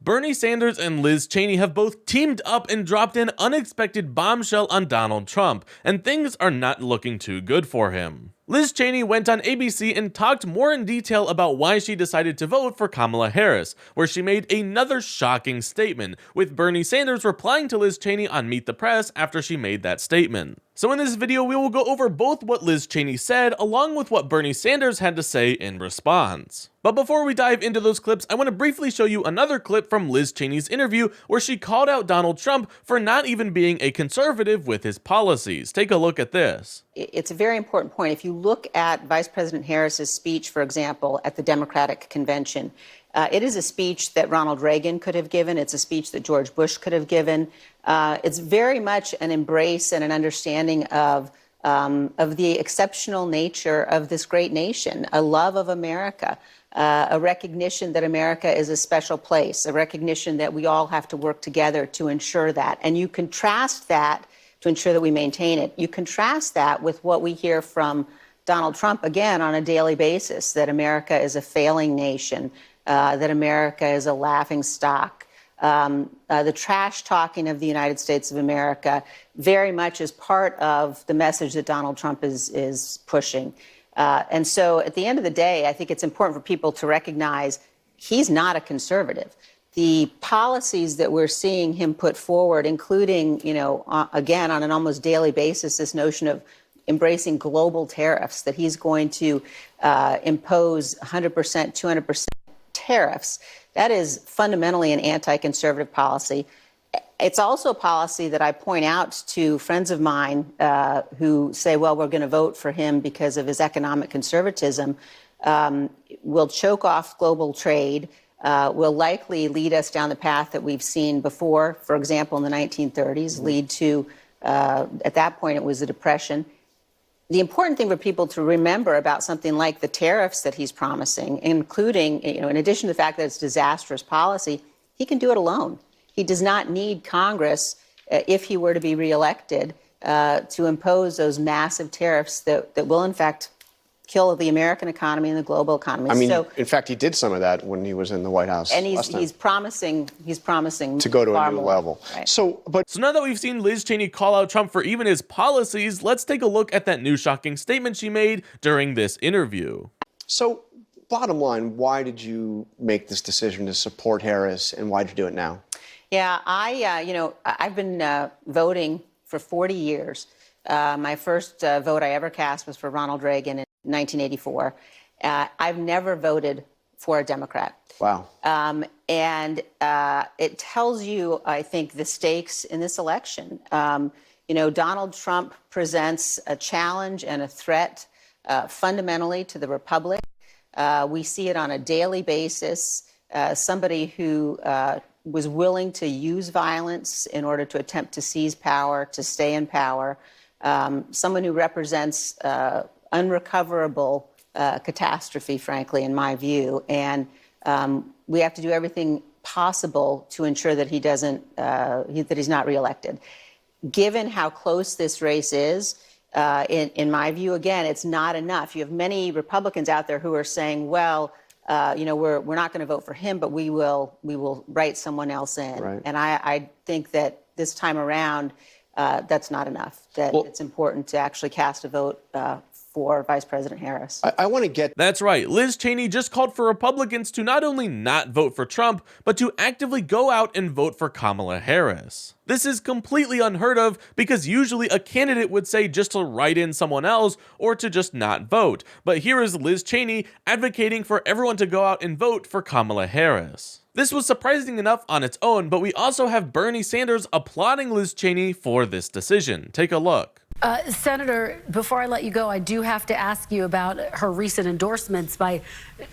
Bernie Sanders and Liz Cheney have both teamed up and dropped an unexpected bombshell on Donald Trump, and things are not looking too good for him. Liz Cheney went on ABC and talked more in detail about why she decided to vote for Kamala Harris, where she made another shocking statement, with Bernie Sanders replying to Liz Cheney on Meet the Press after she made that statement. So in this video, we will go over both what Liz Cheney said, along with what Bernie Sanders had to say in response. But before we dive into those clips, I want to briefly show you another clip from Liz Cheney's interview where she called out Donald Trump for not even being a conservative with his policies. Take a look at this. It's a very important point. If you look at Vice President Harris's speech, for example, at the Democratic Convention, it is a speech that Ronald Reagan could have given. It's a speech that George Bush could have given. It's very much an embrace and an understanding of the exceptional nature of this great nation, a love of America, a recognition that America is a special place, a recognition that we all have to work together to ensure that. And you contrast that to ensure that we maintain it. You contrast that with what we hear from Donald Trump, again, on a daily basis, that America is a failing nation, that America is a laughing stock. The trash talking of the United States of America very much is part of the message that Donald Trump is pushing. And so at the end of the day, I think it's important for people to recognize he's not a conservative. The policies that we're seeing him put forward, including, again, on an almost daily basis, this notion of embracing global tariffs, that he's going to impose 100%, 200% tariffs, that is fundamentally an anti-conservative policy. It's also a policy that I point out to friends of mine who say, well, we're going to vote for him because of his economic conservatism, will choke off global trade, will likely lead us down the path that we've seen before, for example, in the 1930s, lead to, at that point, it was the Depression. The important thing for people to remember about something like the tariffs that he's promising, including, in addition to the fact that it's disastrous policy, he can do it alone. He does not need Congress, if he were to be reelected, to impose those massive tariffs that will, in fact, kill the American economy and the global economy. I mean, in fact, he did some of that when he was in the White House. And he's promising to go to a new level. Right. So now that we've seen Liz Cheney call out Trump for even his policies, let's take a look at that new shocking statement she made during this interview. So, bottom line, why did you make this decision to support Harris, and why did you do it now? Yeah, I've been voting for 40 years. My first vote I ever cast was for Ronald Reagan in 1984. I've never voted for a Democrat. Wow. And it tells you, I think, the stakes in this election. Donald Trump presents a challenge and a threat fundamentally to the Republic. We see it on a daily basis. Somebody who was willing to use violence in order to attempt to seize power, to stay in power. Someone who represents unrecoverable catastrophe, frankly, in my view. And we have to do everything possible to ensure that he doesn't, that he's not reelected. Given how close this race is, in my view, again, it's not enough. You have many Republicans out there who are saying, well, we're not going to vote for him, but we will write someone else in. Right. And I think that this time around, that's not enough, that it's important to actually cast a vote for Vice President Harris. I want to get... That's right. Liz Cheney just called for Republicans to not only not vote for Trump, but to actively go out and vote for Kamala Harris. This is completely unheard of because usually a candidate would say just to write in someone else or to just not vote. But here is Liz Cheney advocating for everyone to go out and vote for Kamala Harris. This was surprising enough on its own, but we also have Bernie Sanders applauding Liz Cheney for this decision. Take a look. Senator, before I let you go, I do have to ask you about her recent endorsements by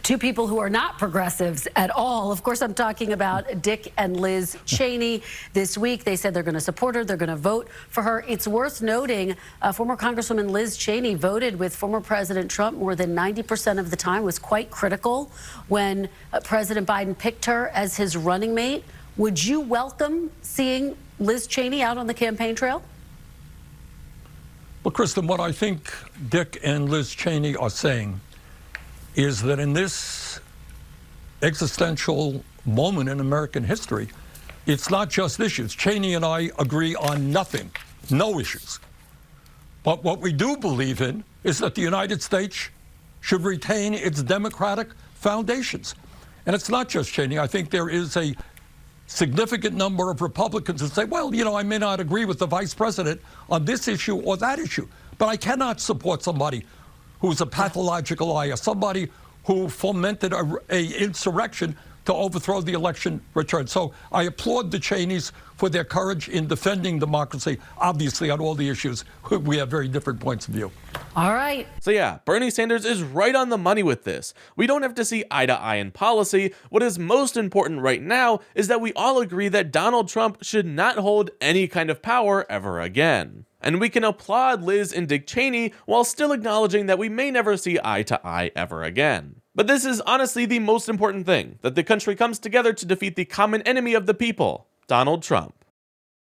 two people who are not progressives at all. Of course, I'm talking about Dick and Liz Cheney. This week, they said they're going to support her. They're going to vote for her. It's worth noting, former Congresswoman Liz Cheney voted with former President Trump more than 90% of the time, was quite critical when President Biden picked her as his running mate. Would you welcome seeing Liz Cheney out on the campaign trail? Well, Kristen, what I think Dick and Liz Cheney are saying is that in this existential moment in American history. It's not just issues. Cheney and I agree on nothing, no issues. But what we do believe in is that the United States should retain its democratic foundations. And it's not just Cheney. I think there is a significant number of Republicans who say, well, you know, I may not agree with the vice president on this issue or that issue, but I cannot support somebody who's a pathological liar, somebody who fomented a insurrection to overthrow the election return. So I applaud the Cheneys for their courage in defending democracy. Obviously, on all the issues, we have very different points of view. All right. So yeah, Bernie Sanders is right on the money with this. We don't have to see eye to eye in policy. What is most important right now is that we all agree that Donald Trump should not hold any kind of power ever again. And we can applaud Liz and Dick Cheney while still acknowledging that we may never see eye to eye ever again. But this is honestly the most important thing, that the country comes together to defeat the common enemy of the people, Donald Trump.